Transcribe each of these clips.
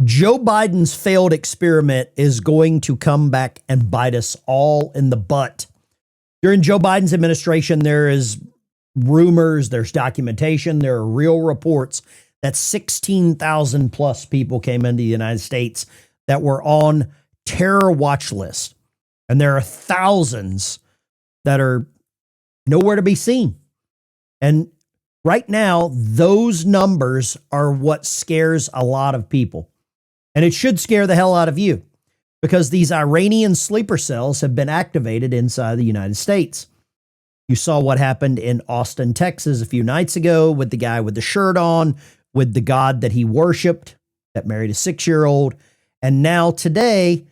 Joe Biden's failed experiment is going to come back and bite us all in the butt. During Joe Biden's administration, there is rumors, there's documentation, there are real reports that 16,000 plus people came into the United States that were on terror watch list. And there are thousands that are nowhere to be seen. And right now, those numbers are what scares a lot of people. And it should scare the hell out of you, because these Iranian sleeper cells have been activated inside the United States. You saw what happened in Austin, Texas a few nights ago with the guy with the shirt on, with the god that he worshiped, that married a 6-year-old. And now today,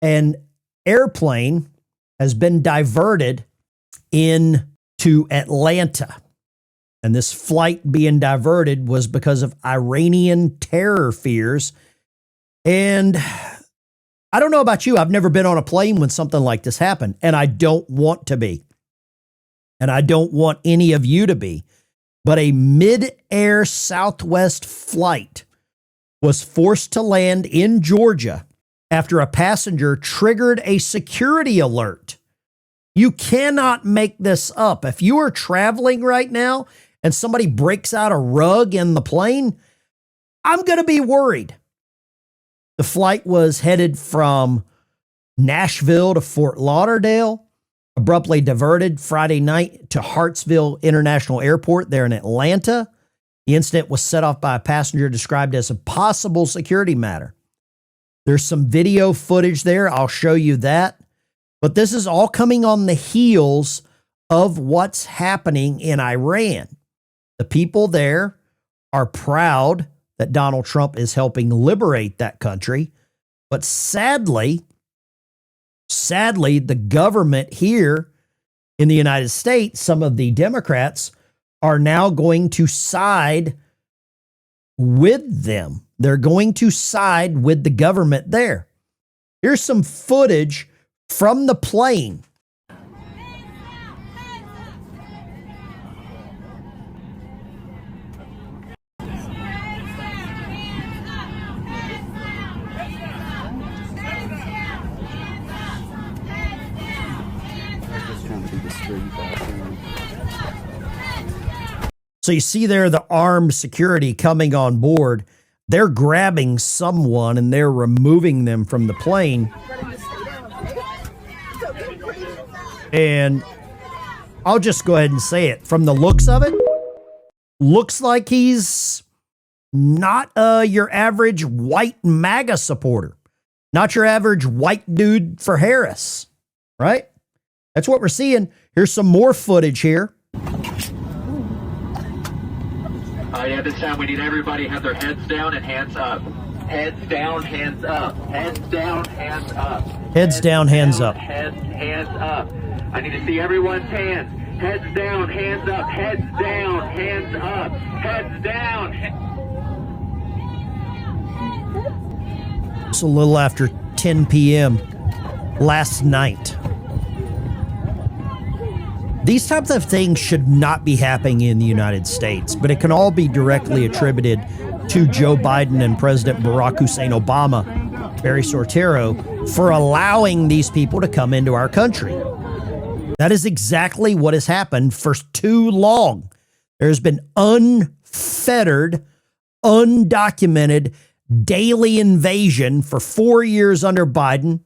an airplane has been diverted into Atlanta. And this flight being diverted was because of Iranian terror fears. And I don't know about you. I've never been on a plane when something like this happened, and I don't want to be. And I don't want any of you to be. But a mid-air Southwest flight was forced to land in Georgia after a passenger triggered a security alert. You cannot make this up. If you are traveling right now and somebody breaks out a rug in the plane, I'm going to be worried. The flight was headed from Nashville to Fort Lauderdale, abruptly diverted Friday night to Hartsville International Airport there in Atlanta. The incident was set off by a passenger described as a possible security matter. There's some video footage there. I'll show you that. But this is all coming on the heels of what's happening in Iran. The people there are proud that Donald Trump is helping liberate that country. But sadly, the government here in the United States, some of the Democrats are now going to side with them. They're going to side with the government there. Here's some footage from the plane. So you see there the armed security coming on board. They're grabbing someone and they're removing them from the plane. And I'll just go ahead and say it. From the looks of it, looks like he's not your average white MAGA supporter. Not your average white dude for Harris, right? That's what we're seeing. Here's some more footage here. Yeah, this time we need everybody to have their heads down and hands up. Heads down, hands up. Heads down, hands up. Heads down, hands up. Hands up. I need to see everyone's hands. Heads down, hands up. Heads down, hands up. Heads down. It's a little after 10 p.m. last night. These types of things should not be happening in the United States, but it can all be directly attributed to Joe Biden and President Barack Hussein Obama, Barry Soetoro, for allowing these people to come into our country. That is exactly what has happened for too long. There's been unfettered, undocumented daily invasion for 4 years under Biden,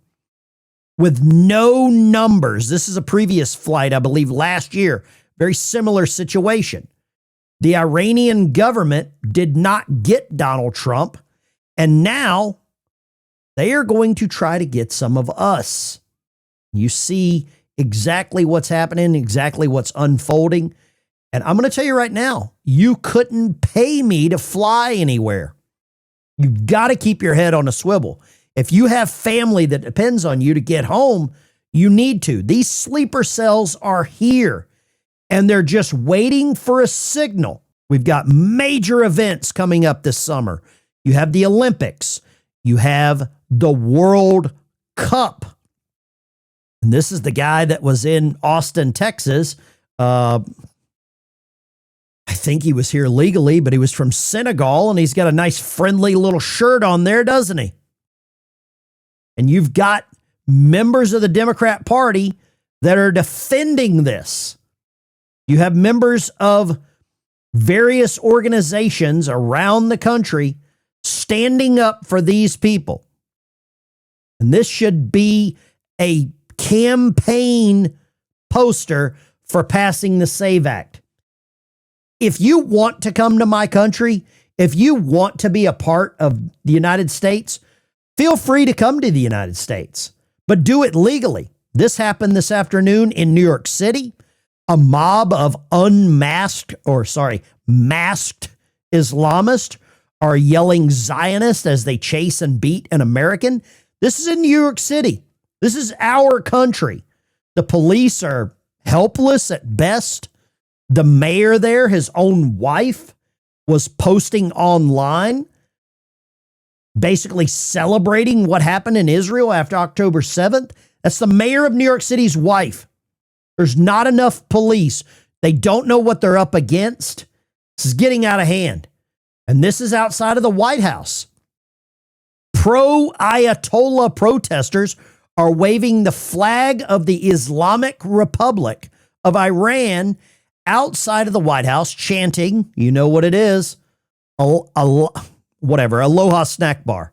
with no numbers. This is a previous flight, I believe, last year. Very similar situation. The Iranian government did not get Donald Trump, and now they are going to try to get some of us. You see exactly what's happening, exactly what's unfolding. And I'm going to tell you right now, you couldn't pay me to fly anywhere. You've got to keep your head on a swivel. If you have family that depends on you to get home, you need to. These sleeper cells are here, and they're just waiting for a signal. We've got major events coming up this summer. You have the Olympics. You have the World Cup. And this is the guy that was in Austin, Texas. I think he was here legally, but he was from Senegal, and he's got a nice friendly little shirt on there, doesn't he? And you've got members of the Democrat Party that are defending this. You have members of various organizations around the country standing up for these people. And this should be a campaign poster for passing the SAVE Act. If you want to come to my country, if you want to be a part of the United States, feel free to come to the United States, but do it legally. This happened this afternoon in New York City. A mob of masked Islamists are yelling Zionist as they chase and beat an American. This is in New York City. This is our country. The police are helpless at best. The mayor there, his own wife, was posting online, basically celebrating what happened in Israel after October 7th. That's the mayor of New York City's wife. There's not enough police. They don't know what they're up against. This is getting out of hand. And this is outside of the White House. Pro-Ayatollah protesters are waving the flag of the Islamic Republic of Iran outside of the White House, chanting, you know what it is, Aloha Snack Bar.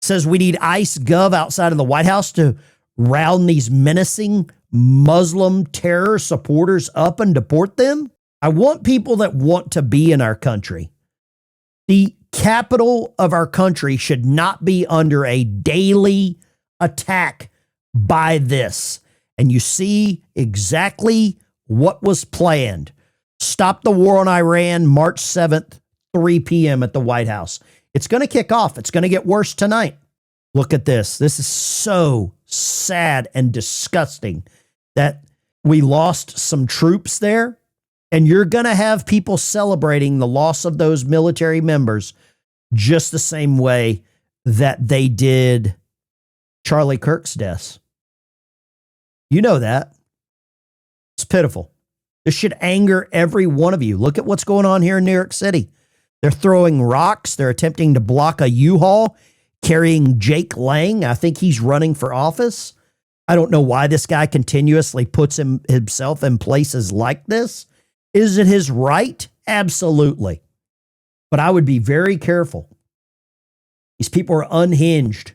Says we need ICE Gov outside of the White House to round these menacing Muslim terror supporters up and deport them. I want people that want to be in our country. The capital of our country should not be under a daily attack by this. And you see exactly what was planned. Stop the war on Iran, March 7th, 3 p.m. at the White House. It's going to kick off. It's going to get worse tonight. Look at this. This is so sad and disgusting that we lost some troops there. And you're going to have people celebrating the loss of those military members just the same way that they did Charlie Kirk's deaths. You know that. It's pitiful. This should anger every one of you. Look at what's going on here in New York City. They're throwing rocks. They're attempting to block a U-Haul carrying Jake Lang. I think he's running for office. I don't know why this guy continuously puts himself in places like this. Is it his right? Absolutely. But I would be very careful. These people are unhinged.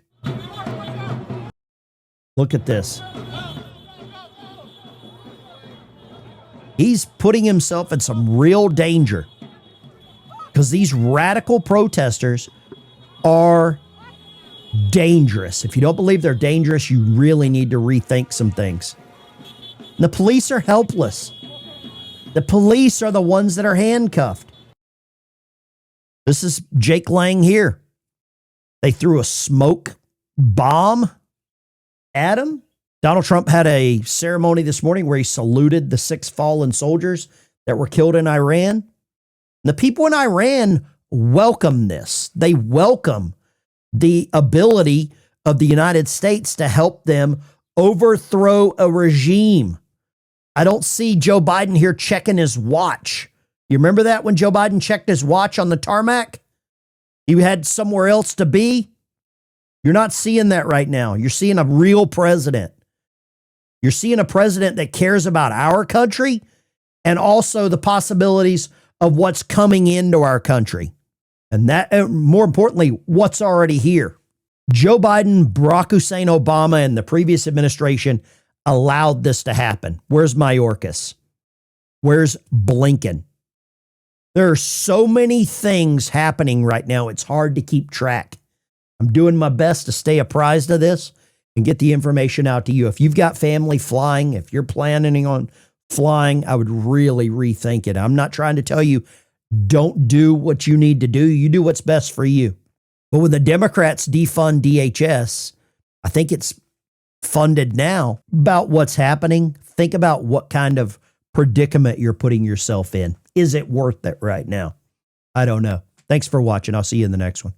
Look at this. He's putting himself in some real danger because these radical protesters are dangerous. If you don't believe they're dangerous, you really need to rethink some things. The police are helpless. The police are the ones that are handcuffed. This is Jake Lang here. They threw a smoke bomb at him. Donald Trump had a ceremony this morning where he saluted the 6 fallen soldiers that were killed in Iran. The people in Iran welcome this. They welcome the ability of the United States to help them overthrow a regime. I don't see Joe Biden here checking his watch. You remember that when Joe Biden checked his watch on the tarmac? He had somewhere else to be. You're not seeing that right now. You're seeing a real president. You're seeing a president that cares about our country and also the possibilities of what's coming into our country. And that, more importantly, what's already here. Joe Biden, Barack Hussein Obama, and the previous administration allowed this to happen. Where's Mayorkas? Where's Blinken? There are so many things happening right now, it's hard to keep track. I'm doing my best to stay apprised of this and get the information out to you. If you've got family flying, if you're planning on flying, I would really rethink it. I'm not trying to tell you don't do what you need to do. You do what's best for you. But when the Democrats defund DHS, I think it's funded now. About what's happening, think about what kind of predicament you're putting yourself in. Is it worth it right now? I don't know. Thanks for watching. I'll see you in the next one.